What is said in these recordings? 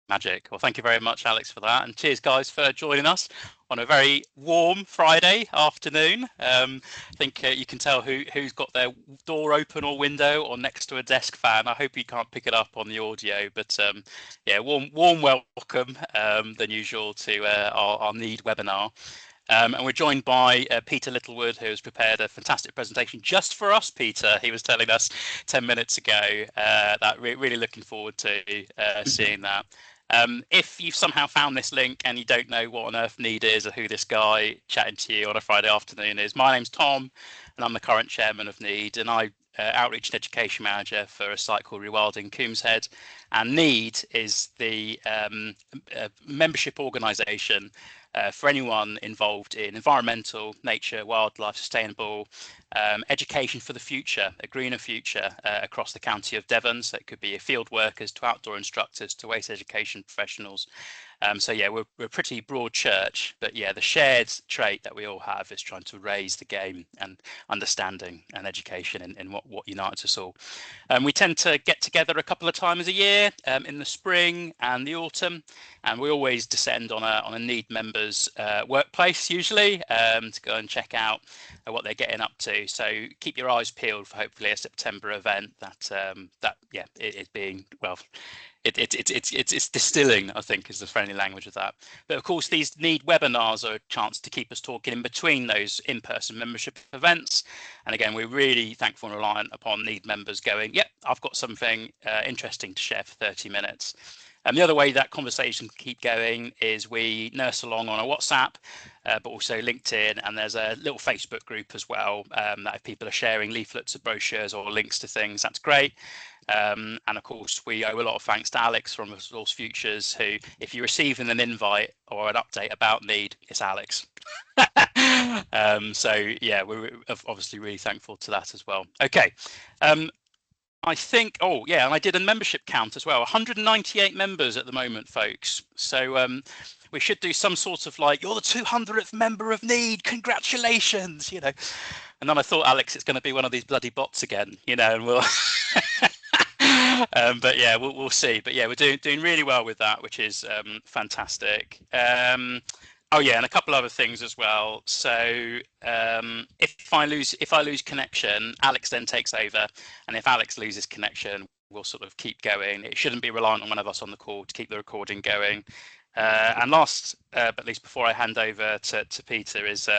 Magic. Well, thank you very much, Alex, for that. And cheers, guys, for joining us on a very warm Friday afternoon. I think you can tell who's got their door open or window or next to a desk fan. I hope you can't pick it up on the audio, but yeah, warm welcome than usual to our Need webinar. And we're joined by Peter Littlewood, who has prepared a fantastic presentation just for us, Peter. He was telling us 10 minutes ago that really looking forward to seeing that. If you've somehow found this link and you don't know what on earth Need is or who this guy chatting to you on a Friday afternoon is, my name's Tom and I'm the current chairman of Need, and I outreach and education manager for a site called Rewilding Coomshead. And Need is the membership organisation for anyone involved in environmental, nature, wildlife, sustainable education for the future, a greener future across the county of Devon. So it could be field workers to outdoor instructors to waste education professionals. So yeah, we're a pretty broad church, but yeah, the shared trait that we all have is trying to raise the game and understanding and education in what unites us all. We tend to get together a couple of times a year in the spring and the autumn, and we always descend on a Need members workplace usually to go and check out what they're getting up to. So keep your eyes peeled for hopefully a September event that yeah, it is being, well, it's distilling, I think, is the friendly language of that. But of course, these Need webinars are a chance to keep us talking in between those in-person membership events. And again, we're really thankful and reliant upon Need members going, yep, I've got something interesting to share for 30 minutes. And the other way that conversation can keep going is we nurse along on a WhatsApp, but also LinkedIn, and there's a little Facebook group as well that if people are sharing leaflets or brochures or links to things, that's great. And of course, we owe a lot of thanks to Alex from Resource Futures, who, if you're receiving an invite or an update about Need, it's Alex. So yeah, we're obviously really thankful to that as well. Okay. I think, oh yeah, and I did a membership count as well, 198 members at the moment, folks. So we should do some sort of like, you're the 200th member of Need, congratulations, you know. And then I thought, Alex, it's going to be one of these bloody bots again, you know, and we'll but yeah, we'll see. But yeah, we're doing really well with that, which is fantastic. Oh yeah, and a couple other things as well. So if I lose connection, Alex then takes over, and if Alex loses connection, we'll sort of keep going. It shouldn't be reliant on one of us on the call to keep the recording going. And last but least, before I hand over to Peter, is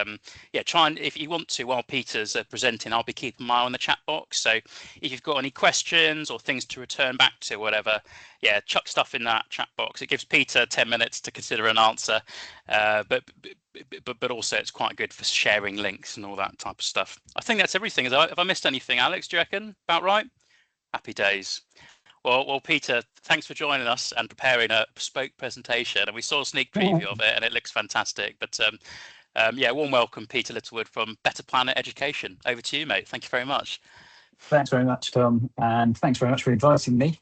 yeah, try and, if you want to, while Peter's presenting, I'll be keeping my eye on the chat box. So if you've got any questions or things to return back to, whatever, yeah, chuck stuff in that chat box. It gives Peter 10 minutes to consider an answer, but also it's quite good for sharing links and all that type of stuff. I think that's everything. Have I missed anything, Alex? Do you reckon? About right? Happy days. Well, Peter, thanks for joining us and preparing a bespoke presentation. And we saw a sneak preview of it, and it looks fantastic. But yeah, warm welcome, Peter Littlewood from Better Planet Education. Over to you, mate. Thank you very much. Thanks very much, Tom, and thanks very much for inviting me.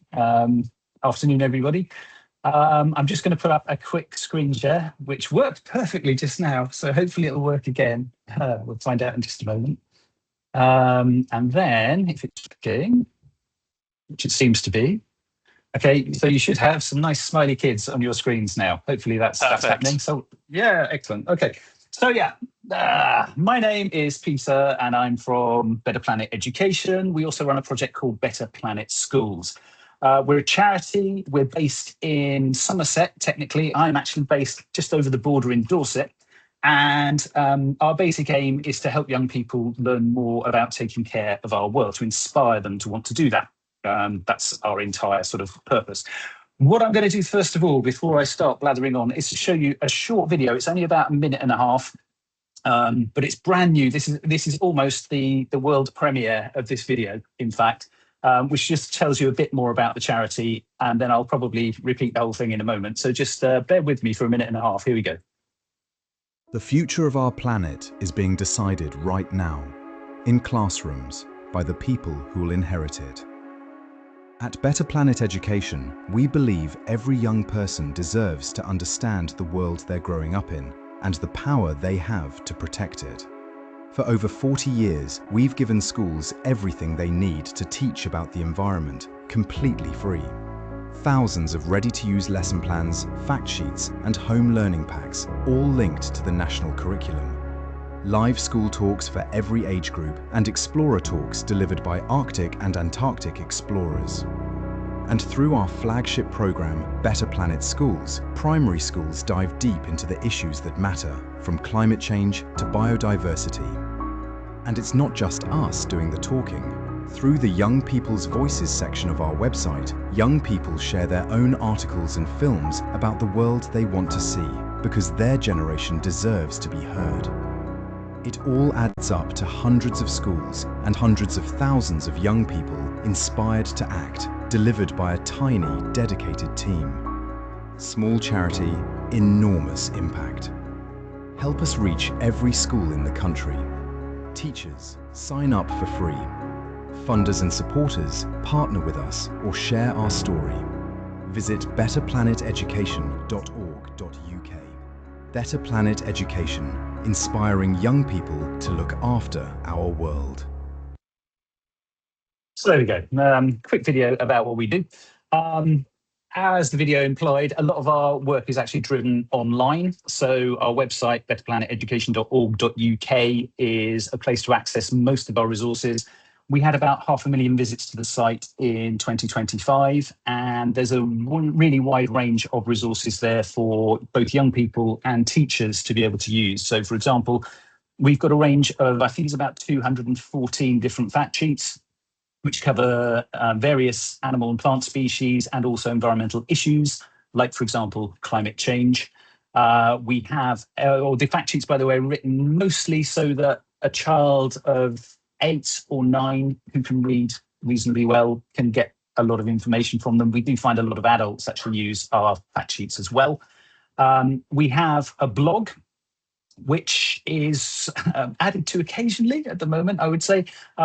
Afternoon, everybody. I'm just going to put up a quick screen share, which worked perfectly just now. So hopefully it'll work again. We'll find out in just a moment. And then if it's working, which it seems to be. Okay, so you should have some nice smiley kids on your screens now. Hopefully that's happening. So yeah, excellent. Okay, so yeah, my name is Peter and I'm from Better Planet Education. We also run a project called Better Planet Schools. We're a charity. We're based in Somerset, technically. I'm actually based just over the border in Dorset. And our basic aim is to help young people learn more about taking care of our world, to inspire them to want to do that. That's our entire sort of purpose. What I'm going to do first of all, before I start blathering on, is to show you a short video. It's only about a minute and a half, but it's brand new. This is almost the world premiere of this video, in fact, which just tells you a bit more about the charity, and then I'll probably repeat the whole thing in a moment. So just bear with me for a minute and a half. Here we go. The future of our planet is being decided right now, in classrooms, by the people who will inherit it. At Better Planet Education, we believe every young person deserves to understand the world they're growing up in and the power they have to protect it. For over 40 years, we've given schools everything they need to teach about the environment, completely free. Thousands of ready-to-use lesson plans, fact sheets, and home learning packs, all linked to the national curriculum. Live school talks for every age group and explorer talks delivered by Arctic and Antarctic explorers. And through our flagship program, Better Planet Schools, primary schools dive deep into the issues that matter, from climate change to biodiversity. And it's not just us doing the talking. Through the Young People's Voices section of our website, young people share their own articles and films about the world they want to see, because their generation deserves to be heard. It all adds up to hundreds of schools and hundreds of thousands of young people inspired to act, delivered by a tiny, dedicated team. Small charity, enormous impact. Help us reach every school in the country. Teachers, sign up for free. Funders and supporters, partner with us or share our story. Visit betterplaneteducation.org.uk. Better Planet Education, inspiring young people to look after our world. So there we go. Quick video about what we do. As the video implied, a lot of our work is actually driven online. So our website, betterplaneteducation.org.uk, is a place to access most of our resources. We had about 500,000 visits to the site in 2025, and there's a really wide range of resources there for both young people and teachers to be able to use. So, for example, we've got a range of, I think it's about 214 different fact sheets, which cover various animal and plant species and also environmental issues, like, for example, climate change. We have, the fact sheets, by the way, are written mostly so that a child of 8 or 9 who can read reasonably well can get a lot of information from them. We do find a lot of adults actually use our fact sheets as well. We have a blog, which is added to occasionally at the moment, I would say,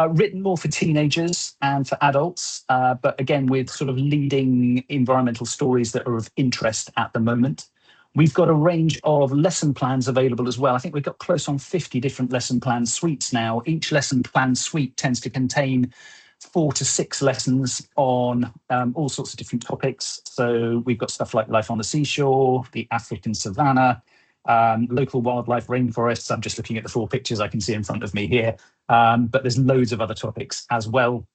written more for teenagers and for adults, but again, with sort of leading environmental stories that are of interest at the moment. We've got a range of lesson plans available as well. I think we've got close on 50 different lesson plan suites now. Each lesson plan suite tends to contain 4 to 6 lessons on all sorts of different topics. So we've got stuff like life on the seashore, the African savannah, local wildlife rainforests. I'm just looking at the 4 pictures I can see in front of me here, but there's loads of other topics as well.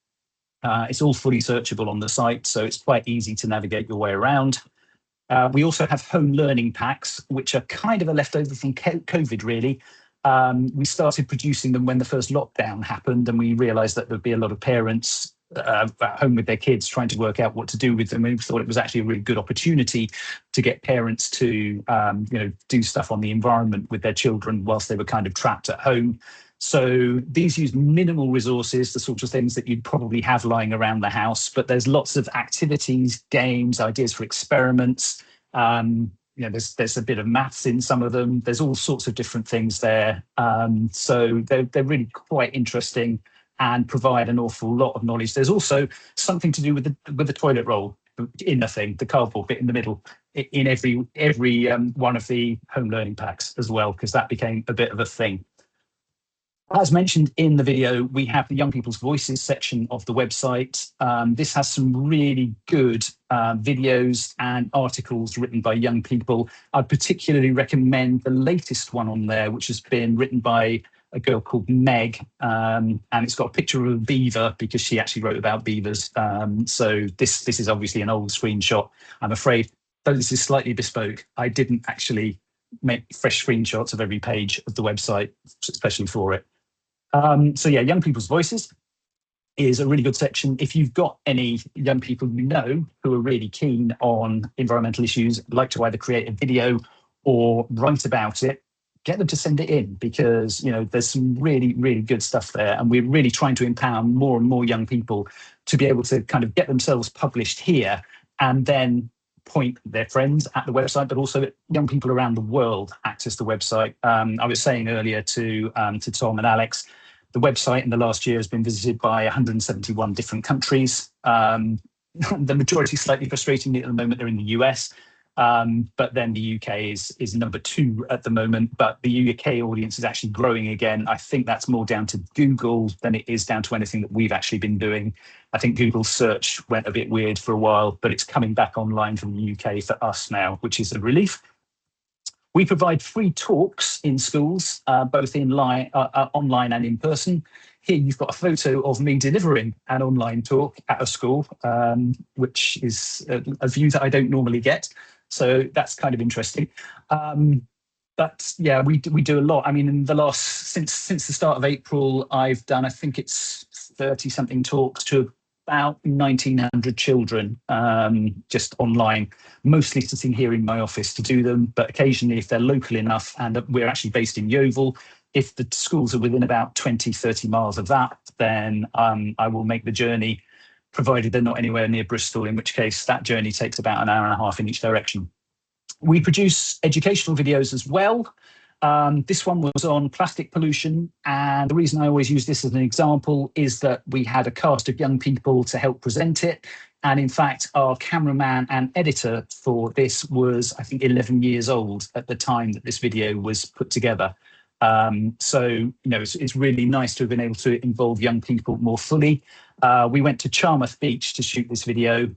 It's all fully searchable on the site, so it's quite easy to navigate your way around. We also have home learning packs, which are kind of a leftover from COVID, really. We started producing them when the first lockdown happened, and we realised that there'd be a lot of parents at home with their kids trying to work out what to do with them. And we thought it was actually a really good opportunity to get parents to do stuff on the environment with their children whilst they were kind of trapped at home. So these use minimal resources, the sorts of things that you'd probably have lying around the house, but there's lots of activities, games, ideas for experiments. There's a bit of maths in some of them. There's all sorts of different things there. So they're really quite interesting and provide an awful lot of knowledge. There's also something to do with the toilet roll in the thing, the cardboard bit in the middle, in every one of the home learning packs as well, because that became a bit of a thing. As mentioned in the video, we have the Young People's Voices section of the website. This has some really good videos and articles written by young people. I'd particularly recommend the latest one on there, which has been written by a girl called Meg, and it's got a picture of a beaver because she actually wrote about beavers. So this is obviously an old screenshot. I'm afraid, though this is slightly bespoke, I didn't actually make fresh screenshots of every page of the website, especially for it. So yeah, Young People's Voices is a really good section. If you've got any young people you know who are really keen on environmental issues, like to either create a video or write about it, get them to send it in, because there's some really, really good stuff there. And we're really trying to empower more and more young people to be able to kind of get themselves published here and then point their friends at the website, but also young people around the world access the website. I was saying earlier to Tom and Alex, the website in the last year has been visited by 171 different countries. The majority, slightly frustratingly at the moment, are in the US. But then the UK is number 2 at the moment, but the UK audience is actually growing again. I think that's more down to Google than it is down to anything that we've actually been doing. I think Google search went a bit weird for a while, but it's coming back online from the UK for us now, which is a relief. We provide free talks in schools, both online and in person. Here you've got a photo of me delivering an online talk at a school, which is a view that I don't normally get. So that's kind of interesting. But yeah, we do a lot. I mean, in the since the start of April, I've done, I think it's 30 something talks to about 1,900 children, just online, mostly sitting here in my office to do them. But occasionally, if they're local enough, and we're actually based in Yeovil, if the schools are within about 20, 30 miles of that, then I will make the journey, provided they're not anywhere near Bristol, in which case that journey takes about an hour and a half in each direction. We produce educational videos as well. This one was on plastic pollution, and the reason I always use this as an example is that we had a cast of young people to help present it, and in fact our cameraman and editor for this was, I think, 11 years old at the time that this video was put together. So, you know, it's really nice to have been able to involve young people more fully. We went to Charmouth Beach to shoot this video,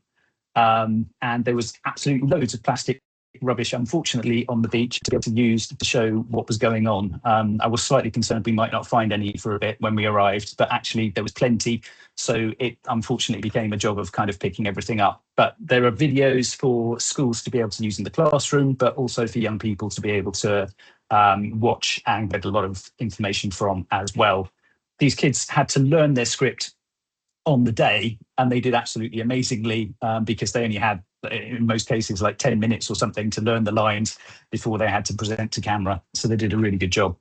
and there was absolutely loads of plastic rubbish, unfortunately, on the beach to be able to use to show what was going on. I was slightly concerned we might not find any for a bit when we arrived, but actually there was plenty. So it unfortunately became a job of kind of picking everything up. But there are videos for schools to be able to use in the classroom, but also for young people to be able to watch and get a lot of information from as well. These kids had to learn their script on the day, and they did absolutely amazingly, because they only had, in most cases, like 10 minutes or something to learn the lines before they had to present to camera. So they did a really good job.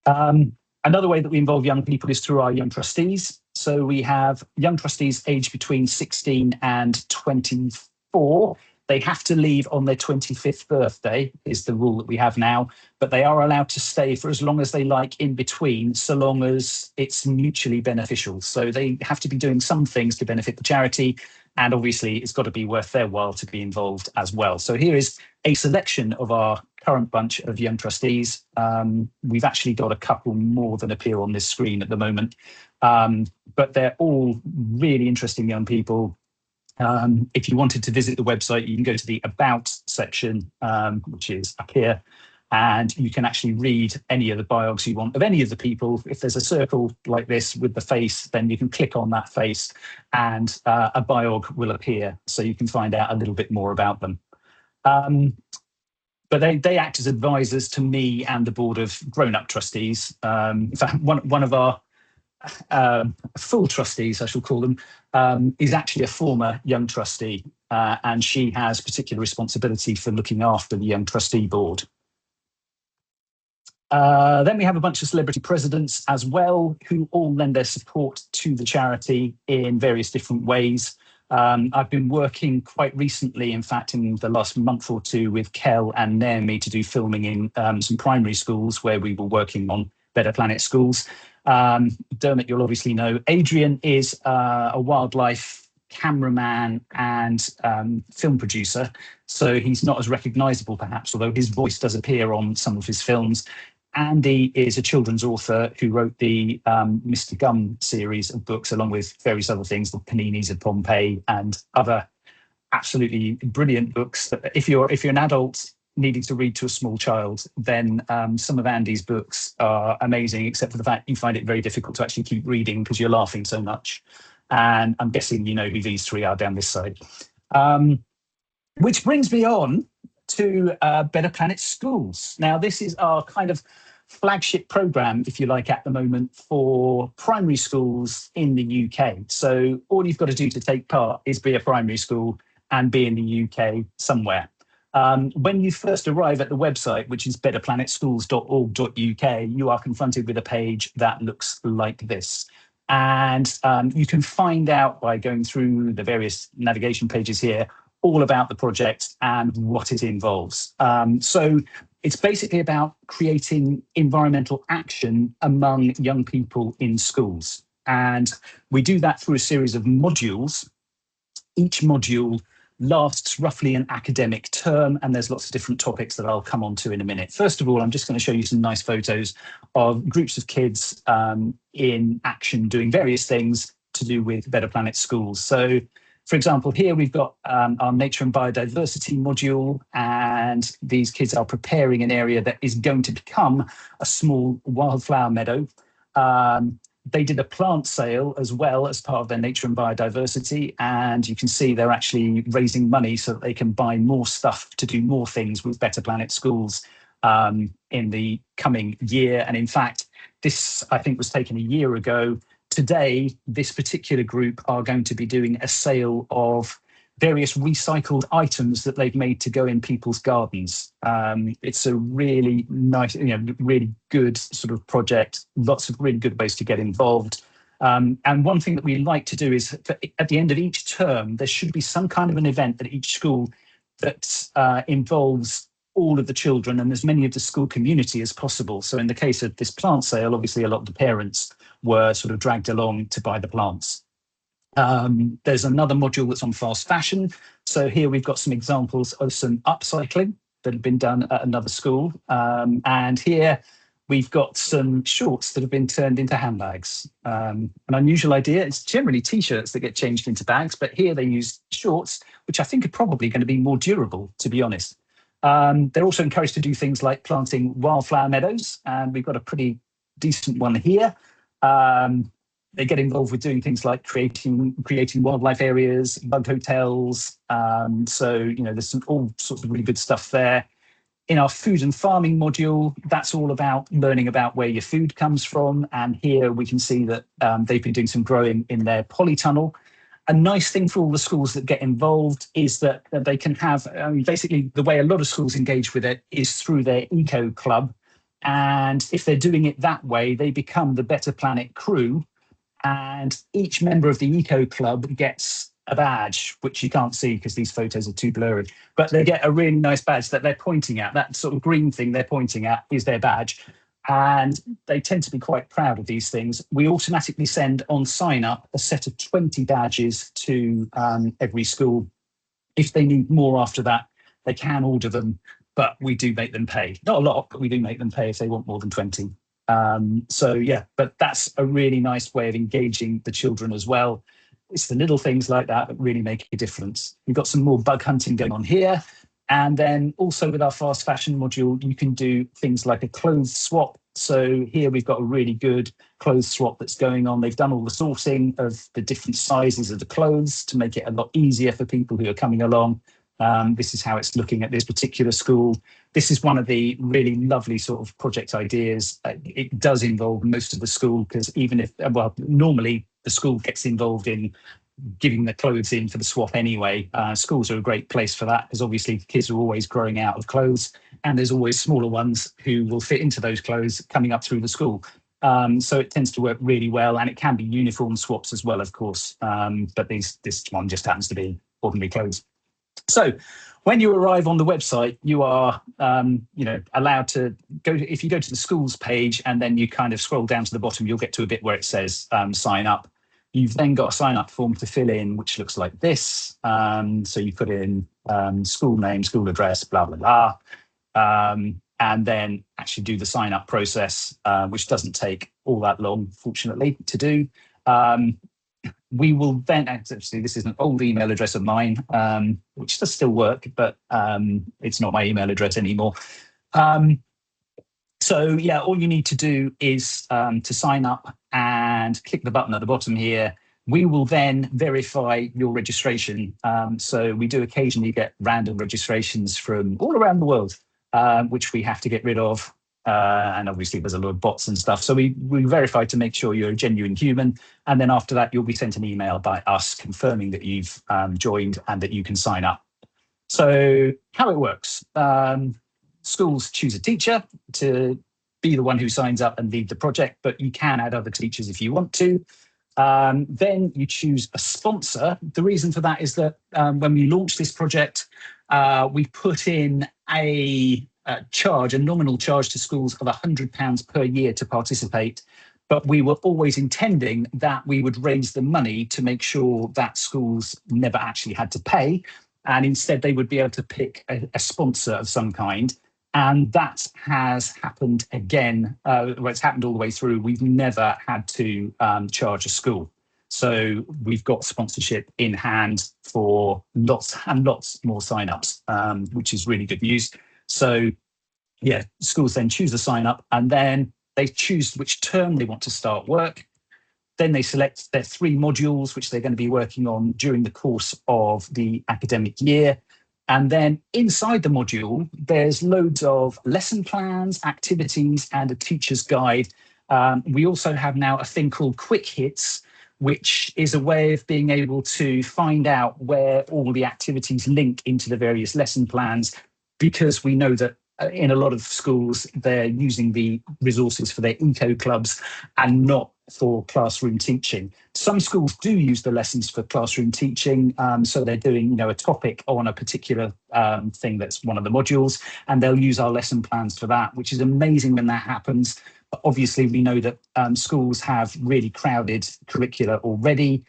Another way that we involve young people is through our young trustees. So we have young trustees aged between 16 and 24. They have to leave on their 25th birthday, is the rule that we have now, but they are allowed to stay for as long as they like in between, so long as it's mutually beneficial. So they have to be doing some things to benefit the charity, and obviously it's got to be worth their while to be involved as well. So here is a selection of our current bunch of young trustees. We've actually got a couple more than appear on this screen at the moment, but they're all really interesting young people. If you wanted to visit the website, you can go to the About section, which is up here, and you can actually read any of the biogs you want of any of the people. If there's a circle like this with the face, then you can click on that face and a biog will appear, so you can find out a little bit more about them. But they act as advisors to me and the board of grown-up trustees. In fact, one of our full trustees, I shall call them, is actually a former young trustee, and she has particular responsibility for looking after the young trustee board. Then we have a bunch of celebrity presidents as well, who all lend their support to the charity in various different ways. I've been working quite recently, in fact, in the last month or two, with Kel and Naomi to do filming in some primary schools where we were working on Better Planet schools. Dermot, you'll obviously know. Adrian is a wildlife cameraman and film producer, so he's not as recognisable perhaps, although his voice does appear on some of his films. Andy is a children's author who wrote the Mr. Gum series of books, along with various other things, the Paninis of Pompeii and other absolutely brilliant books that if you're an adult needing to read to a small child, then some of Andy's books are amazing, except for the fact you find it very difficult to actually keep reading because you're laughing so much. And I'm guessing you know who these three are down this side. Which brings me on to Better Planet Schools. Now, this is our kind of flagship program, if you like, at the moment for primary schools in the UK. So all you've got to do to take part is be a primary school and be in the UK somewhere. When you first arrive at the website, which is betterplanetschools.org.uk, you are confronted with a page that looks like this. And you can find out by going through the various navigation pages here all about the project and what it involves. So it's basically about creating environmental action among young people in schools. And we do that through a series of modules. Each module lasts roughly an academic term, and there's lots of different topics that I'll come on to in a minute. First of all, I'm just going to show you some nice photos of groups of kids in action doing various things to do with Better Planet schools. So, for example, here we've got our nature and biodiversity module, and these kids are preparing an area that is going to become a small wildflower meadow. They did a plant sale as well as part of their nature and biodiversity, and you can see they're actually raising money so that they can buy more stuff to do more things with Better Planet schools in the coming year. And in fact, this, I think, was taken a year ago. Today, this particular group are going to be doing a sale of various recycled items that they've made to go in people's gardens. It's a really nice, really good sort of project, lots of really good ways to get involved. And one thing that we like to do is at the end of each term, there should be some kind of an event at each school that involves all of the children and as many of the school community as possible. So in the case of this plant sale, obviously a lot of the parents were sort of dragged along to buy the plants. There's another module that's on fast fashion. So here we've got some examples of some upcycling that have been done at another school. And here we've got some shorts that have been turned into handbags. An unusual idea. It's generally t-shirts that get changed into bags, but here they use shorts, which I think are probably going to be more durable, to be honest. They're also encouraged to do things like planting wildflower meadows, and we've got a pretty decent one here. They get involved with doing things like creating wildlife areas, bug hotels. So, there's all sorts of really good stuff there. In our food and farming module, that's all about learning about where your food comes from. And here we can see that they've been doing some growing in their polytunnel. A nice thing for all the schools that get involved is that they can have, basically the way a lot of schools engage with it is through their eco club. And if they're doing it that way, they become the Better Planet crew. And each member of the eco club gets a badge, which you can't see because these photos are too blurry, but they get a really nice badge that they're pointing at. That sort of green thing they're pointing at is their badge. And they tend to be quite proud of these things. We automatically send on sign up a set of 20 badges to every school. If they need more after that, they can order them, but we do make them pay. Not a lot, but we do make them pay if they want more than 20. So yeah, but that's a really nice way of engaging the children as well. It's the little things like that that really make a difference. We've got some more bug hunting going on here. And then also with our fast fashion module, you can do things like a clothes swap. So here we've got a really good clothes swap that's going on. They've done all the sourcing of the different sizes of the clothes to make it a lot easier for people who are coming along. This is how it's looking at this particular school. This is one of the really lovely sort of project ideas. It does involve most of the school because even if, well, normally the school gets involved in giving the clothes in for the swap anyway. Schools are a great place for that because obviously kids are always growing out of clothes and there's always smaller ones who will fit into those clothes coming up through the school. So it tends to work really well, and it can be uniform swaps as well, of course. But this one just happens to be ordinary clothes. So when you arrive on the website, you are allowed to go to, if you go to the schools page and then you kind of scroll down to the bottom, you'll get to a bit where it says sign up. You've then got a sign up form to fill in, which looks like this. So you put in school name, school address, blah, blah, blah. And then actually do the sign up process, which doesn't take all that long, fortunately, to do. We will then, actually, this is an old email address of mine, which does still work, but it's not my email address anymore. So yeah, all you need to do is to sign up and click the button at the bottom here. We will then verify your registration. So we do occasionally get random registrations from all around the world, which we have to get rid of. And obviously there's a lot of bots and stuff. So we verify to make sure you're a genuine human. And then after that, you'll be sent an email by us confirming that you've joined and that you can sign up. So how it works. Schools choose a teacher to be the one who signs up and lead the project, but you can add other teachers if you want to. Then you choose a sponsor. The reason for that is that when we launched this project, we put in a nominal charge to schools of £100 per year to participate. But we were always intending that we would raise the money to make sure that schools never actually had to pay. and instead they would be able to pick a sponsor of some kind. And that has happened again. Well, it's happened all the way through. We've never had to charge a school. So we've got sponsorship in hand for lots and lots more signups, which is really good news. So yeah, schools then choose a sign up, and then they choose which term they want to start work. Then they select their 3 modules, which they're going to be working on during the course of the academic year. And then inside the module, there's loads of lesson plans, activities, and a teacher's guide. We also have now a thing called Quick Hits, which is a way of being able to find out where all the activities link into the various lesson plans, because we know that in a lot of schools, they're using the resources for their eco clubs and not for classroom teaching. Some schools do use the lessons for classroom teaching. So they're doing, a topic on a particular thing that's one of the modules, and they'll use our lesson plans for that, which is amazing when that happens. But obviously, we know that schools have really crowded curricula already.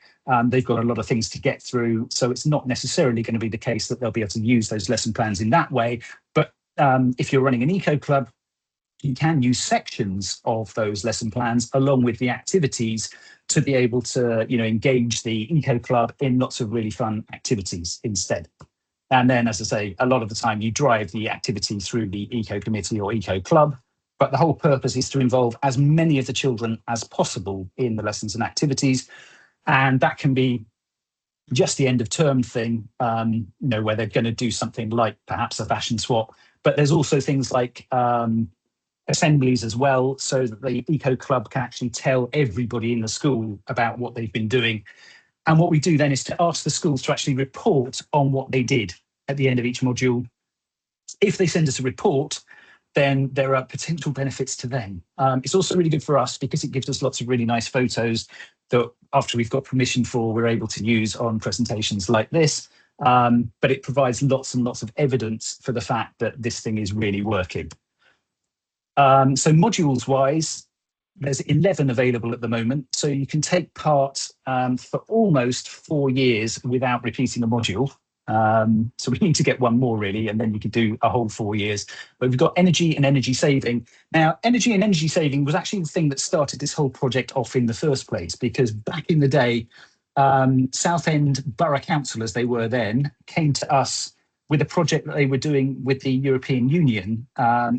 They've got a lot of things to get through. So it's not necessarily going to be the case that they'll be able to use those lesson plans in that way. But if you're running an eco club, you can use sections of those lesson plans along with the activities to be able to, engage the eco club in lots of really fun activities instead. And then, as I say, a lot of the time you drive the activity through the eco committee or eco club, but the whole purpose is to involve as many of the children as possible in the lessons and activities. And that can be just the end of term thing, where they're going to do something like perhaps a fashion swap. But there's also things like assemblies as well, so that the eco club can actually tell everybody in the school about what they've been doing. And what we do then is to ask the schools to actually report on what they did at the end of each module. If they send us a report, then there are potential benefits to them. It's also really good for us because it gives us lots of really nice photos that after we've got permission for, we're able to use on presentations like this. But it provides lots and lots of evidence for the fact that this thing is really working. So modules wise, there's 11 available at the moment. So you can take part for almost 4 years without repeating a module. So we need to get one more really, and then you can do a whole 4 years. But we've got energy and energy saving. Now, energy and energy saving was actually the thing that started this whole project off in the first place, because back in the day, Southend Borough Council, as they were then, came to us with a project that they were doing with the European Union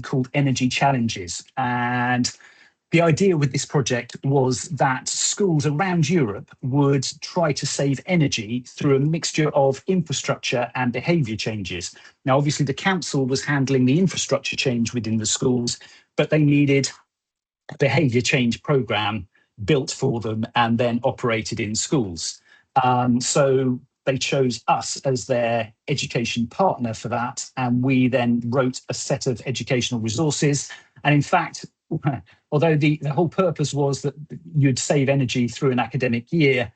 called Energy Challenges. And the idea with this project was that schools around Europe would try to save energy through a mixture of infrastructure and behaviour changes. Now, obviously, the council was handling the infrastructure change within the schools, but they needed a behaviour change programme built for them and then operated in schools. So they chose us as their education partner for that. And we then wrote a set of educational resources. And in fact, although the whole purpose was that you'd save energy through an academic year,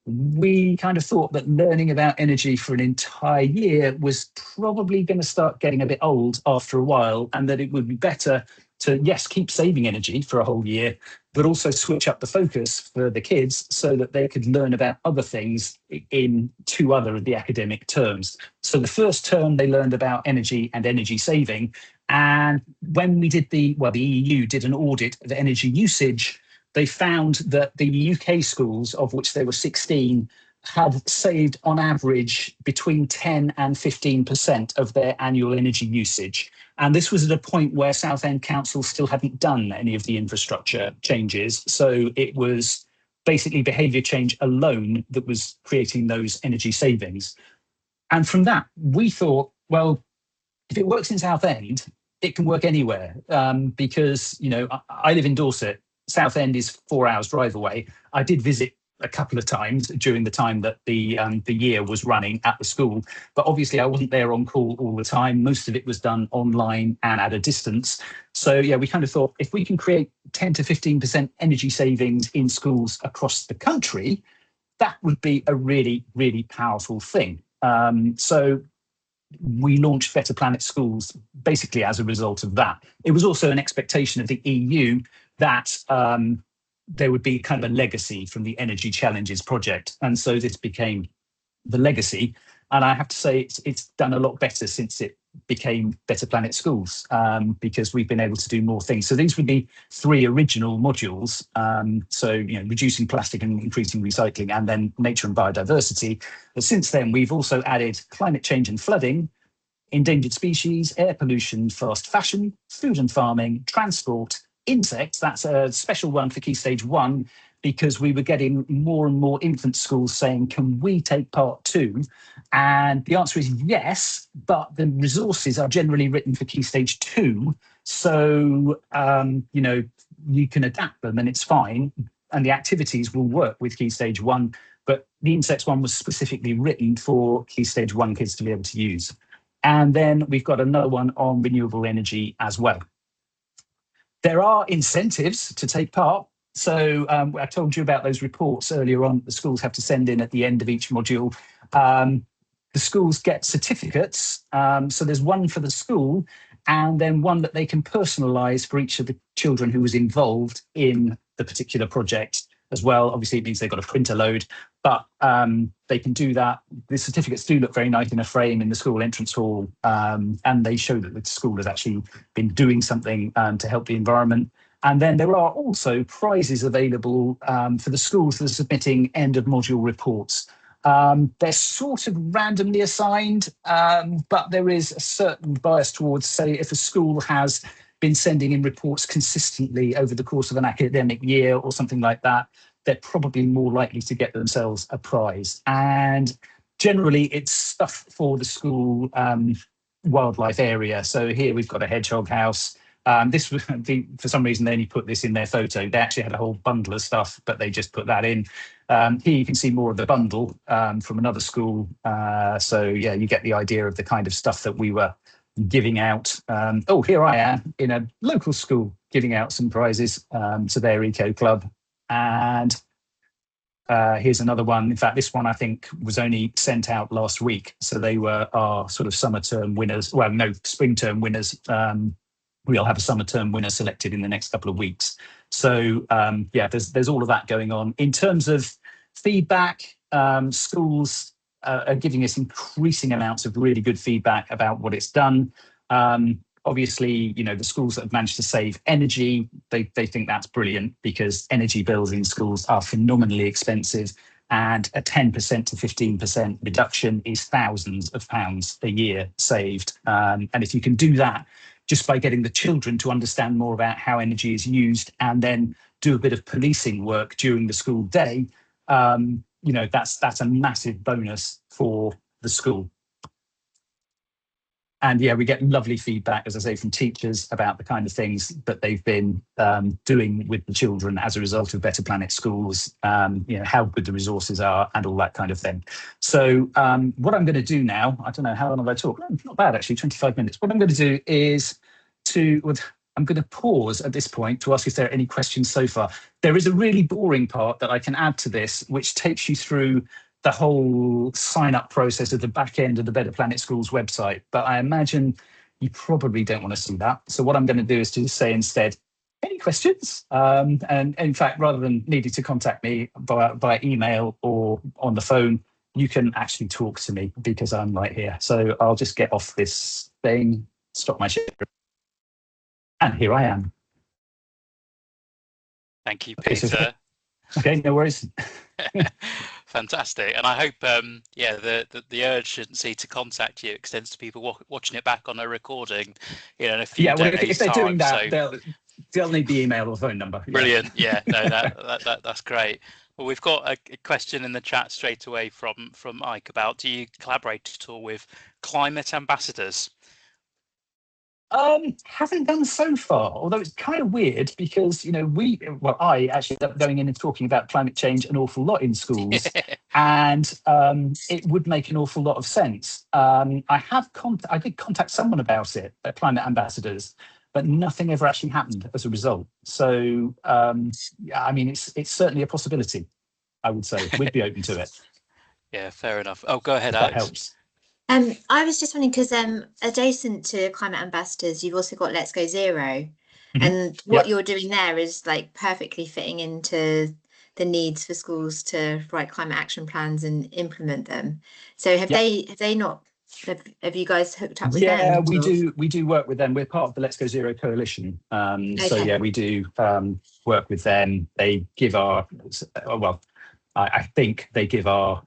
we kind of thought that learning about energy for an entire year was probably going to start getting a bit old after a while, and that it would be better to, yes, keep saving energy for a whole year, but also switch up the focus for the kids so that they could learn about other things in 2 other of the academic terms. So the first term, they learned about energy and energy saving. And when we did the EU did an audit of energy usage, they found that the UK schools, of which there were 16, had saved on average between 10 and 15% of their annual energy usage. And this was at a point where Southend Council still hadn't done any of the infrastructure changes. So it was basically behaviour change alone that was creating those energy savings. And from that, we thought, well, if it works in Southend, it can work anywhere, because, I live in Dorset. Southend is 4 hours drive away. I did visit a couple of times during the time that the year was running at the school, but obviously I wasn't there on call all the time. Most of it was done online and at a distance. So yeah, we kind of thought if we can create 10 to 15% energy savings in schools across the country, that would be a really, really powerful thing. So we launched Better Planet Schools basically as a result of that. It was also an expectation of the EU that there would be kind of a legacy from the Energy Challenges project. And so this became the legacy. And I have to say it's done a lot better since it became Better Planet Schools, because we've been able to do more things. So these would be 3 original modules. So, reducing plastic and increasing recycling, and then nature and biodiversity. But since then, we've also added climate change and flooding, endangered species, air pollution, fast fashion, food and farming, transport, insects. That's a special one for Key Stage 1, because we were getting more and more infant schools saying, can we take part too? And the answer is yes, but the resources are generally written for Key Stage 2. So, you can adapt them and it's fine. And the activities will work with Key Stage 1. But the insects one was specifically written for Key Stage 1 kids to be able to use. And then we've got another one on renewable energy as well. There are incentives to take part. So I told you about those reports earlier on. The schools have to send in at the end of each module. The schools get certificates. So there's one for the school, and then one that they can personalise for each of the children who was involved in the particular project as well. Obviously, it means they've got a printer load, but they can do that. The certificates do look very nice in a frame in the school entrance hall, and they show that the school has actually been doing something to help the environment. And then there are also prizes available for the schools that are submitting end of module reports. They're sort of randomly assigned, but there is a certain bias towards, say, if a school has been sending in reports consistently over the course of an academic year or something like that, they're probably more likely to get themselves a prize. And generally it's stuff for the school wildlife area. So here we've got a hedgehog house. This was, for some reason, they only put this in their photo. They actually had a whole bundle of stuff, but they just put that in. Here you can see more of the bundle from another school. So yeah, you get the idea of the kind of stuff that we were giving out. Oh, here I am in a local school giving out some prizes to their eco club. And here's another one. In fact, this one I think was only sent out last week. So they were our sort of summer term winners. Well, no, spring term winners. We'll have a summer term winner selected in the next couple of weeks. So yeah, there's all of that going on. In terms of feedback, schools are giving us increasing amounts of really good feedback about what it's done. Obviously, the schools that have managed to save energy, they think that's brilliant, because energy bills in schools are phenomenally expensive, and a 10% to 15% reduction is thousands of pounds a year saved. And if you can do that just by getting the children to understand more about how energy is used, and then do a bit of policing work during the school day, that's a massive bonus for the school. And yeah, we get lovely feedback, as I say, from teachers about the kind of things that they've been doing with the children as a result of Better Planet Schools, how good the resources are and all that kind of thing. So what I'm going to do now, I don't know, how long have I talked? Not bad, actually, 25 minutes. What I'm going to do is I'm going to pause at this point to ask if there are any questions so far. There is a really boring part that I can add to this, which takes you through the whole sign-up process at the back end of the Better Planet Schools website. But I imagine you probably don't want to see that. So what I'm going to do is to say instead, any questions? And in fact, rather than needing to contact me via email or on the phone, you can actually talk to me, because I'm right here. So I'll just get off this thing, stop my share. And here I am. Thank you, Peter. Okay, no worries. Fantastic. And I hope the urgency to contact you extends to people watching it back on a recording in a few days. Well, if they're doing that, they'll need the email or phone number. Brilliant. Yeah, no, that's great. Well, we've got a question in the chat straight away from Ike about, do you collaborate at all with climate ambassadors? Haven't done so far, although it's kind of weird, because I actually ended up going in and talking about climate change an awful lot in schools, and it would make an awful lot of sense. I did contact someone about it, climate ambassadors, but nothing ever actually happened as a result. So it's certainly a possibility. I would say we'd be open to it. Yeah, fair enough. Oh, go ahead, Alex. That helps. I was just wondering, because adjacent to climate ambassadors, you've also got Let's Go Zero, and what you're doing there is like perfectly fitting into the needs for schools to write climate action plans and implement them. So have Yep. have you guys hooked up with Yeah, them? we do work with them. We're part of the Let's Go Zero coalition. So Okay. yeah, we do work with them. They give our well, I think they give our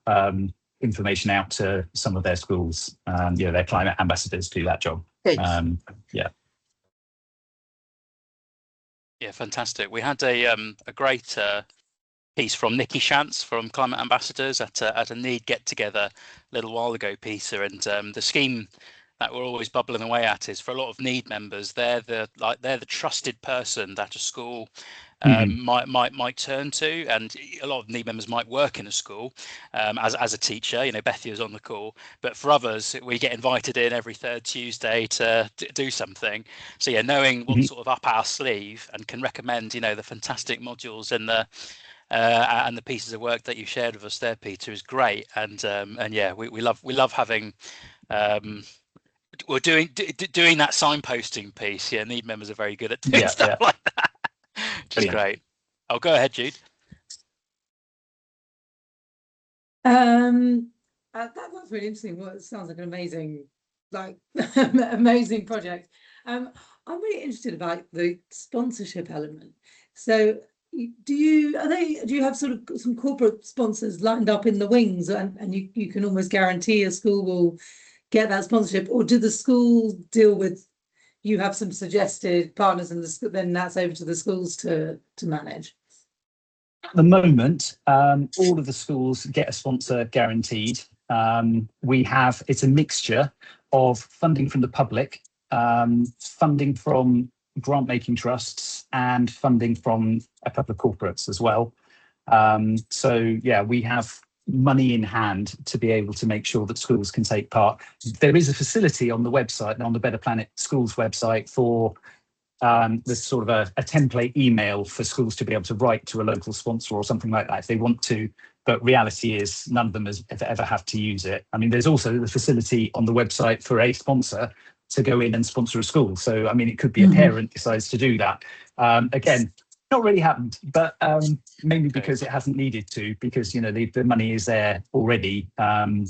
information out to some of their schools. Their climate ambassadors do that job. Good. Yeah. Yeah, fantastic. We had a great piece from Nikki Shantz from Climate Ambassadors at a Need get together a little while ago, Peter. And the scheme that we're always bubbling away at is for a lot of Need members. They're the trusted person that a school might turn to, and a lot of Need members might work in a school as a teacher. Bethia's on the call, but for others, we get invited in every third Tuesday to do something. So yeah, knowing what's sort of up our sleeve and can recommend the fantastic modules and the pieces of work that you shared with us there, Peter, is great. And yeah, we love having we're doing that signposting piece. Yeah, Need members are very good at doing stuff like that, which is great. Oh, go ahead, Jude. That's really interesting. Well, it sounds like an amazing, amazing project. I'm really interested about the sponsorship element. So, do you have sort of some corporate sponsors lined up in the wings, and you can almost guarantee a school will get that sponsorship, or do the schools deal with? You have some suggested partners, and then that's over to the schools to manage. At the moment, all of the schools get a sponsor guaranteed. It's a mixture of funding from the public, funding from grant-making trusts, and funding from a couple of corporates as well. So yeah, we have money in hand to be able to make sure that schools can take part. There is a facility on the website, on the Better Planet Schools website, for there's sort of a template email for schools to be able to write to a local sponsor or something like that if they want to. But reality is none of them has ever have to use it. I mean, there's also the facility on the website for a sponsor to go in and sponsor a school. So, I mean, it could be a parent decides to do that. Again, not really happened, but mainly because it hasn't needed to, because the money is there already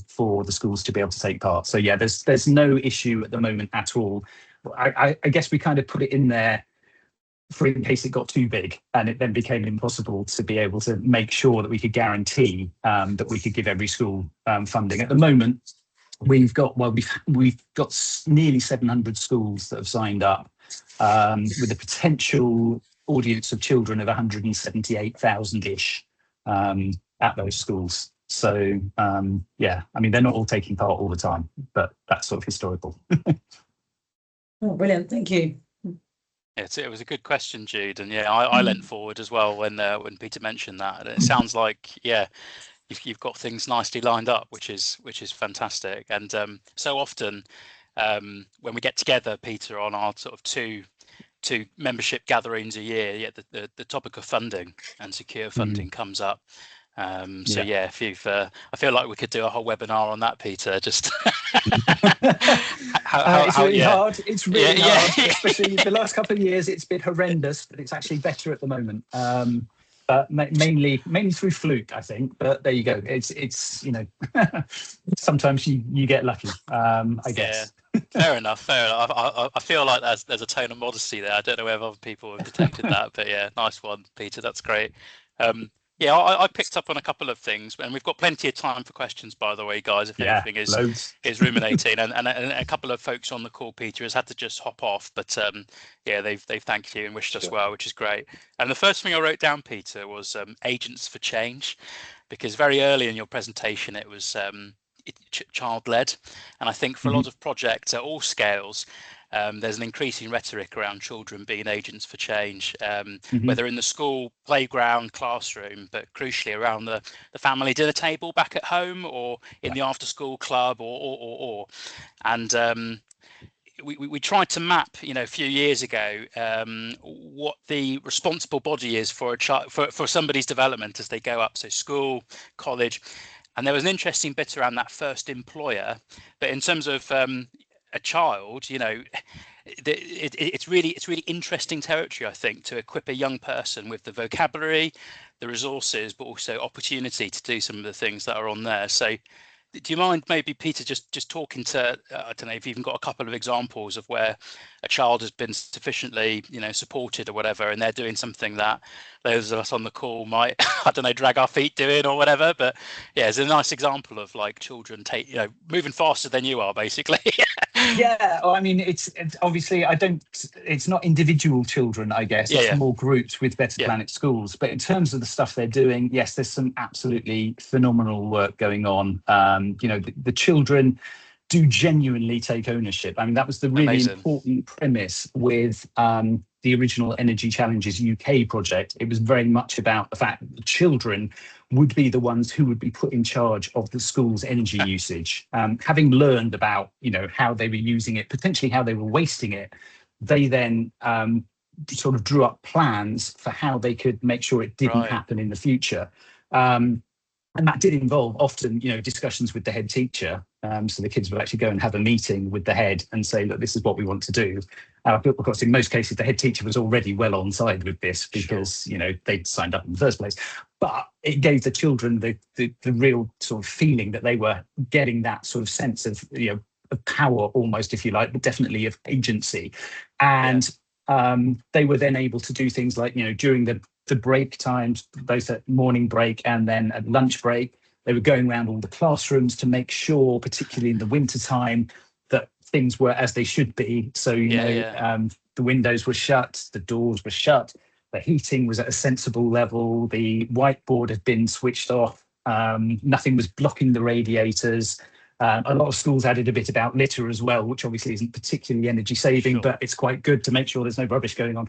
for the schools to be able to take part. So yeah, there's no issue at the moment at all. I guess we kind of put it in there for in case it got too big and it then became impossible to be able to make sure that we could guarantee that we could give every school funding. At the moment, we've got nearly 700 schools that have signed up with a potential audience of children of 178,000-ish at those schools. So yeah, I mean, they're not all taking part all the time, but that's sort of historical. Oh, brilliant! Thank you. It was a good question, Jude, and yeah, I leant forward as well when Peter mentioned that. And it sounds like you've got things nicely lined up, which is fantastic. And so often when we get together, Peter, on our sort of two membership gatherings a year, the topic of funding and secure funding comes up. So yeah, if you've, I feel like we could do a whole webinar on that, Peter. Just it's really hard. It's really hard, especially the last couple of years. It's been horrendous, but it's actually better at the moment. But mainly through fluke, I think. But there you go. It's sometimes you get lucky. I guess. Yeah. Fair enough. I feel like there's a tone of modesty there. I don't know whether other people have detected that, but yeah, nice one, Peter. That's great. Yeah, I picked up on a couple of things, and we've got plenty of time for questions, by the way, guys, if anything is ruminating. and a couple of folks on the call, Peter, has had to just hop off, but yeah, they've thanked you and wished us well, which is great. And the first thing I wrote down, Peter, was agents for change, because very early in your presentation, it was child-led. And I think for a lot of projects at all scales, there's an increasing rhetoric around children being agents for change, whether in the school, playground, classroom, but crucially around the family dinner table back at home, or in the after-school club, or. And we tried to map, a few years ago, what the responsible body is for a child, for somebody's development as they go up, so school, college. And there was an interesting bit around that first employer, but in terms of a child, it's really interesting territory, I think, to equip a young person with the vocabulary, the resources, but also opportunity to do some of the things that are on there. So do you mind maybe, Peter, just talking to, I don't know if you've even got a couple of examples of where a child has been sufficiently, supported or whatever, and they're doing something that those of us on the call might, I don't know, drag our feet doing or whatever. But yeah, it's a nice example of like children moving faster than you are, basically. Yeah, well, I mean, it's obviously it's not individual children, I guess. It's more groups with Better Planet schools. But in terms of the stuff they're doing, yes, there's some absolutely phenomenal work going on. The children do genuinely take ownership. I mean, that was the really important premise with the original Energy Challenges UK project. It was very much about the fact that the children would be the ones who would be put in charge of the school's energy usage. Having learned about, how they were using it, potentially how they were wasting it, they then sort of drew up plans for how they could make sure it didn't happen in the future. And that did involve often, discussions with the head teacher. So the kids would actually go and have a meeting with the head and say, look, this is what we want to do. Of course, in most cases, the head teacher was already well on side with this because, they'd signed up in the first place. But it gave the children the real sort of feeling that they were getting that sort of sense of, of power almost, if you like, but definitely of agency. And they were then able to do things like, during the break times, both at morning break and then at lunch break, they were going around all the classrooms to make sure, particularly in the winter time, that things were as they should be. So, the windows were shut, the doors were shut, the heating was at a sensible level, the whiteboard had been switched off, nothing was blocking the radiators. A lot of schools added a bit about litter as well, which obviously isn't particularly energy saving, but it's quite good to make sure there's no rubbish going on.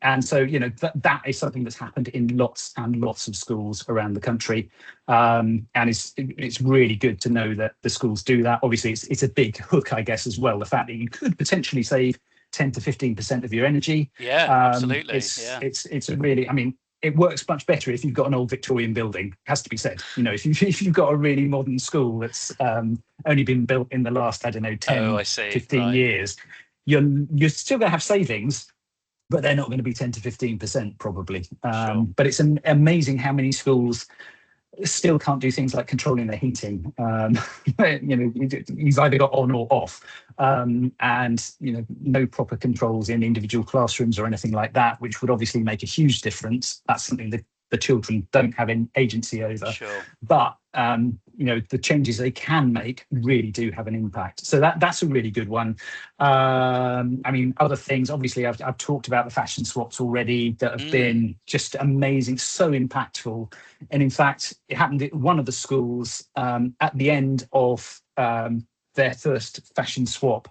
And so, that is something that's happened in lots and lots of schools around the country. And it's really good to know that the schools do that. Obviously, it's a big hook, I guess, as well. The fact that you could potentially save 10 to 15% of your energy. Yeah, absolutely. It's a really, I mean, it works much better if you've got an old Victorian building, has to be said. If you've got a really modern school that's only been built in the last, 10, 15 years, you're still going to have savings, but they're not going to be 10 to 15% probably. But it's amazing how many schools still can't do things like controlling their heating. You've either got on or off, and no proper controls in individual classrooms or anything like that, which would obviously make a huge difference. That's something that the children don't have any agency over. But the changes they can make really do have an impact. So that's a really good one. Other things, obviously, I've talked about the fashion swaps already that have been just amazing, so impactful. And in fact, it happened at one of the schools at the end of their first fashion swap.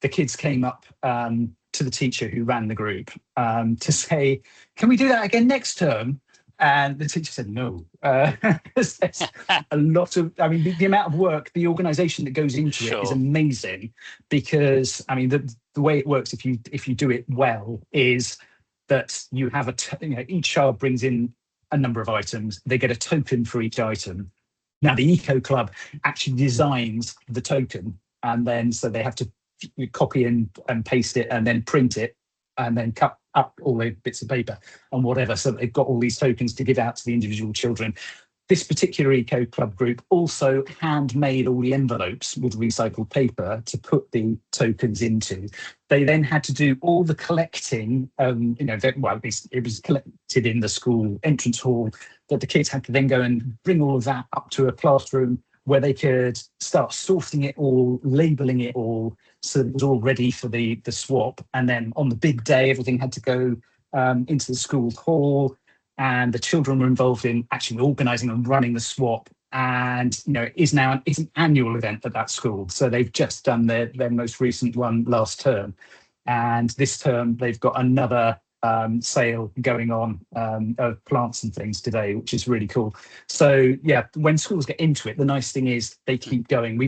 The kids came up to the teacher who ran the group to say, can we do that again next term? And the teacher said no. There's a lot of, the amount of work, the organisation that goes into it is amazing, because the way it works, if you do it well, is that you have each child brings in a number of items. They get a token for each item. Now the Eco Club actually designs the token, and then so they have to copy and paste it and then print it and then cut up all the bits of paper and whatever. So they've got all these tokens to give out to the individual children. This particular Eco Club group also handmade all the envelopes with recycled paper to put the tokens into. They then had to do all the collecting, it was collected in the school entrance hall, that the kids had to then go and bring all of that up to a classroom where they could start sorting it all, labeling it all, so it was all ready for the swap. And then on the big day, everything had to go into the school hall, and the children were involved in actually organising and running the swap. And it's an annual event at that school. So they've just done their most recent one last term, and this term they've got another sale going on of plants and things today, which is really cool. So yeah, when schools get into it, the nice thing is they keep going. We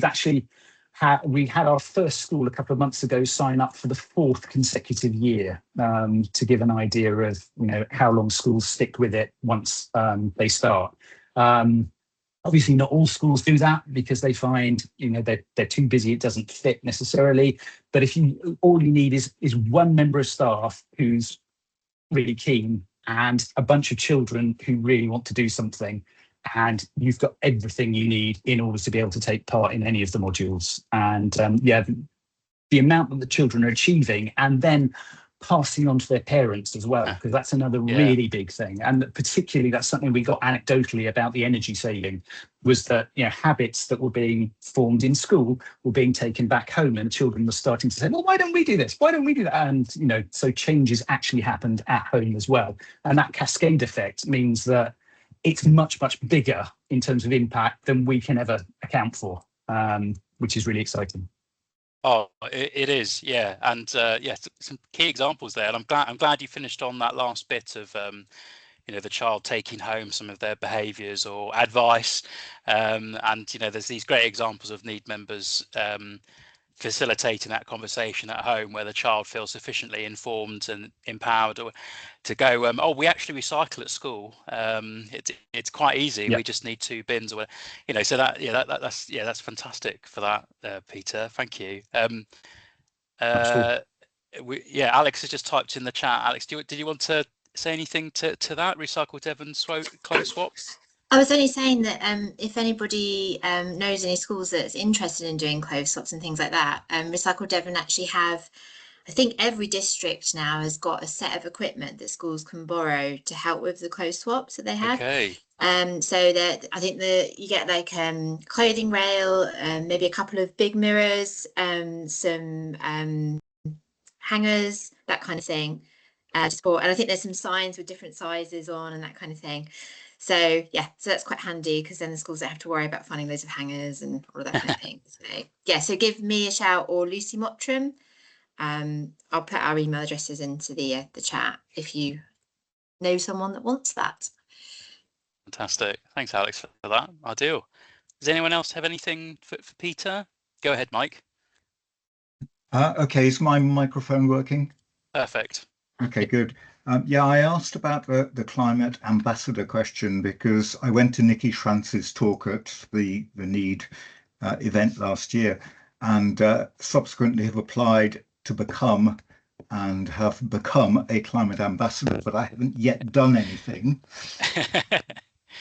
had our first school a couple of months ago sign up for the 4th consecutive year, to give an idea of how long schools stick with it once they start. Obviously, not all schools do that because they find they're too busy. It doesn't fit necessarily. But all you need is one member of staff who's really keen and a bunch of children who really want to do something, and you've got everything you need in order to be able to take part in any of the modules. And the amount that the children are achieving and then passing on to their parents as well, because that's another really big thing. And particularly that's something we got anecdotally about the energy saving, was that habits that were being formed in school were being taken back home, and children were starting to say, well, why don't we do this? Why don't we do that? And so changes actually happened at home as well. And that cascade effect means that it's much, much bigger in terms of impact than we can ever account for, which is really exciting. Oh, it is, yeah, and some key examples there. And I'm glad you finished on that last bit of the child taking home some of their behaviours or advice, and there's these great examples of need members facilitating that conversation at home, where the child feels sufficiently informed and empowered to go, oh, we actually recycle at school. It's quite easy. We just need 2 bins, or so that's fantastic for that, Peter. Thank you. Alex has just typed in the chat. Alex, did you want to say anything to that? Recycle Devon clothes swaps? I was only saying that if anybody knows any schools that's interested in doing clothes swaps and things like that, Recycle Devon actually have, I think every district now has got a set of equipment that schools can borrow to help with the clothes swaps that they have. Okay. So that I think that you get like clothing rail, maybe a couple of big mirrors, some hangers, that kind of thing. And I think there's some signs with different sizes on and that kind of thing. So so that's quite handy, because then the schools don't have to worry about finding loads of hangers and all of that kind of thing. So give me a shout, or Lucy Mottram. I'll put our email addresses into the chat if you know someone that wants that. Fantastic. Thanks, Alex, for that. Ideal. Does anyone else have anything for Peter? Go ahead, Mike. Okay, is my microphone working? Perfect. Okay, good. I asked about the climate ambassador question because I went to Nikki Schrantz's talk at the NEED event last year, and subsequently have applied to become and have become a climate ambassador, but I haven't yet done anything,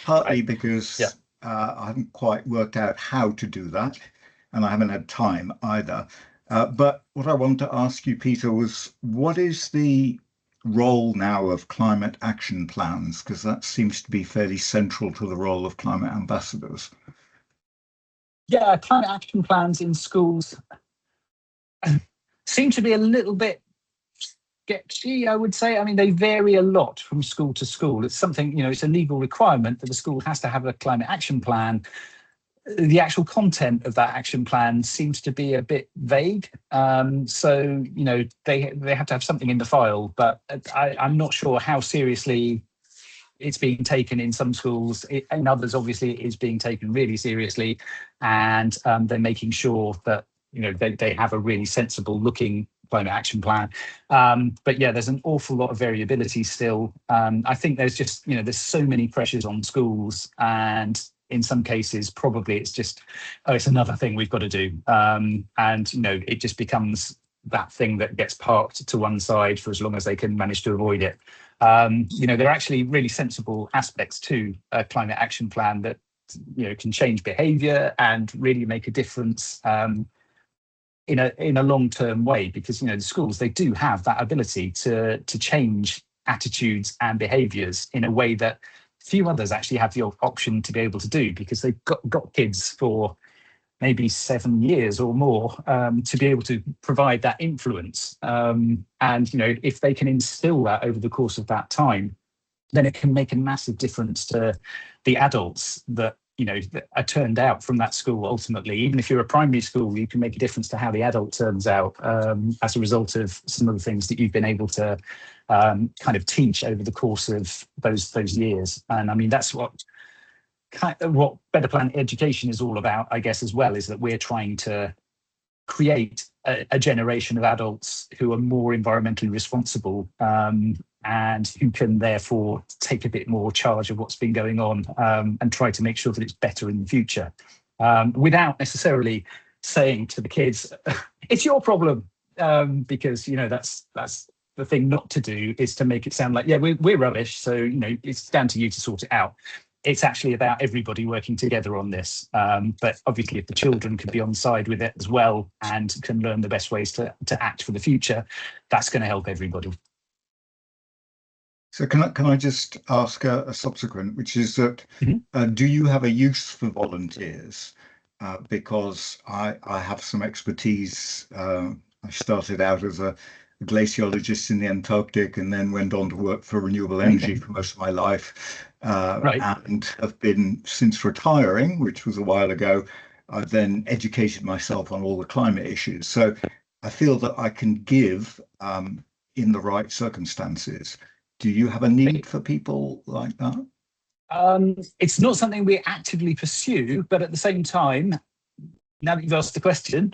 partly because I haven't quite worked out how to do that, and I haven't had time either. But what I wanted to ask you, Peter, was what is the role now of climate action plans? Because that seems to be fairly central to the role of climate ambassadors. Yeah, climate action plans in schools seem to be a little bit sketchy, I would say. I mean, they vary a lot from school to school. It's something, it's a legal requirement that the school has to have a climate action plan. The actual content of that action plan seems to be a bit vague. So, they have to have something in the file, but I'm not sure how seriously it's being taken in some schools. In others, obviously, it is being taken really seriously, and they're making sure that they have a really sensible looking climate action plan. But there's an awful lot of variability still. I think there's just there's so many pressures on schools, and in some cases probably it's just it's another thing we've got to do, and it just becomes that thing that gets parked to one side for as long as they can manage to avoid it. There are actually really sensible aspects to a climate action plan that can change behavior and really make a difference in a long-term way, because the schools, they do have that ability to change attitudes and behaviors in a way that few others actually have the option to be able to do, because they've got kids for maybe 7 years or more to be able to provide that influence. And if they can instill that over the course of that time, then it can make a massive difference to the adults that that are turned out from that school. Ultimately, even if you're a primary school, you can make a difference to how the adult turns out as a result of some of the things that you've been able to kind of teach over the course of those years. And I mean, that's what Better Planet Education is all about, I guess, as well, is that we're trying to create a generation of adults who are more environmentally responsible, and who can therefore take a bit more charge of what's been going on, and try to make sure that it's better in the future, without necessarily saying to the kids, it's your problem, because that's the thing not to do is to make it sound like, yeah, we're rubbish, so it's down to you to sort it out. It's actually about everybody working together on this. But obviously, if the children can be on side with it as well and can learn the best ways to act for the future, that's going to help everybody. So can I just ask a subsequent, which is that do you have a use for volunteers? Because I have some expertise. I started out as a glaciologist in the Antarctic and then went on to work for renewable energy for most of my life. And have been, since retiring, which was a while ago, I've then educated myself on all the climate issues. So I feel that I can give in the right circumstances. Do you have a need for people like that? It's not something we actively pursue, but at the same time, now that you've asked the question,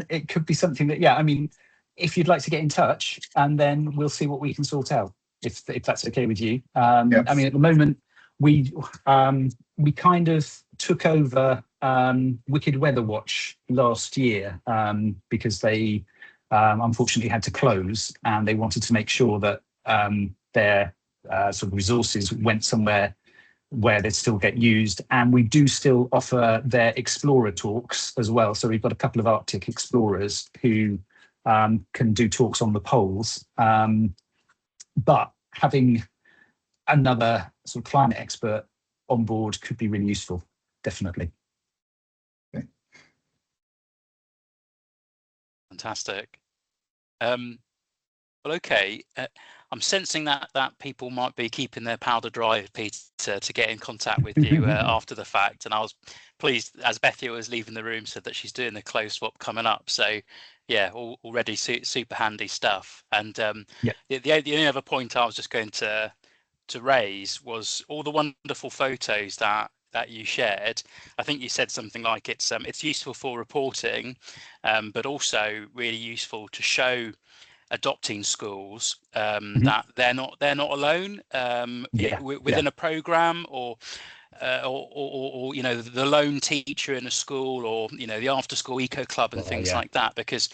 it could be something that, I mean, if you'd like to get in touch, and then we'll see what we can sort out, if that's okay with you. I mean, at the moment, we kind of took over Wicked Weather Watch last year because they unfortunately had to close, and they wanted to make sure that their sort of resources went somewhere where they still get used. And we do still offer their explorer talks as well. So we've got a couple of Arctic explorers who can do talks on the poles. But having another sort of climate expert on board could be really useful, definitely. Okay. Fantastic. Well, okay. I'm sensing that people might be keeping their powder dry, Peter, to get in contact with you after the fact. And I was pleased, as Bethia was leaving the room, said that she's doing the clothes swap coming up. So, yeah, already super handy stuff. And the only other point I was just going to raise was all the wonderful photos that you shared. I think you said something like it's useful for reporting, but also really useful to show adopting schools that they're not alone within a program, or the lone teacher in a school, or the after school eco club and things like that. Because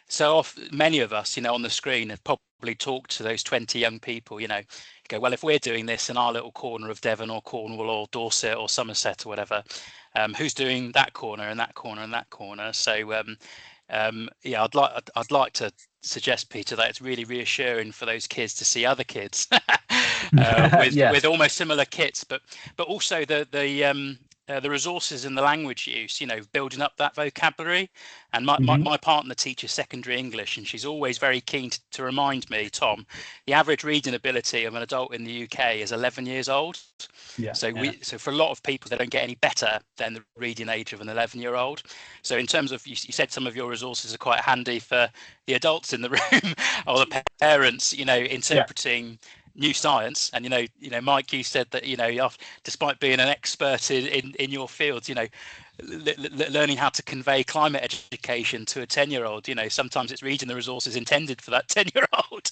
so often, many of us on the screen have probably talked to those 20 young people, go, well, if we're doing this in our little corner of Devon or Cornwall or Dorset or Somerset or whatever, who's doing that corner and that corner and that corner? So I'd like to suggest, Peter, that it's really reassuring for those kids to see other kids with almost similar kits, but also the resources and the language use, building up that vocabulary. And my partner teaches secondary English, and she's always very keen to remind me, Tom, the average reading ability of an adult in the UK is 11 years old. So for a lot of people, they don't get any better than the reading age of an 11-year-old. So in terms of, you said some of your resources are quite handy for the adults in the room or the parents, interpreting new science. And Mike, you said that despite being an expert in your field, learning how to convey climate education to a 10-year-old, sometimes it's reading the resources intended for that 10-year-old.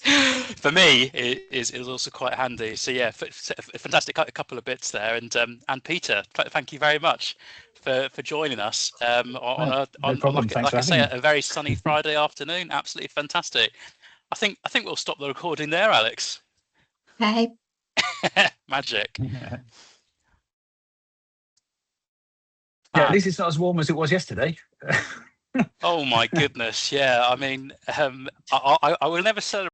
For me, it is also quite handy. So yeah, fantastic couple of bits there. And Peter, thank you very much for joining us on like I say, a very sunny Friday afternoon. Absolutely fantastic. I think we'll stop the recording there, Alex. Okay. Magic. At least it's not as warm as it was yesterday. Oh my goodness, yeah. I mean, I will never celebrate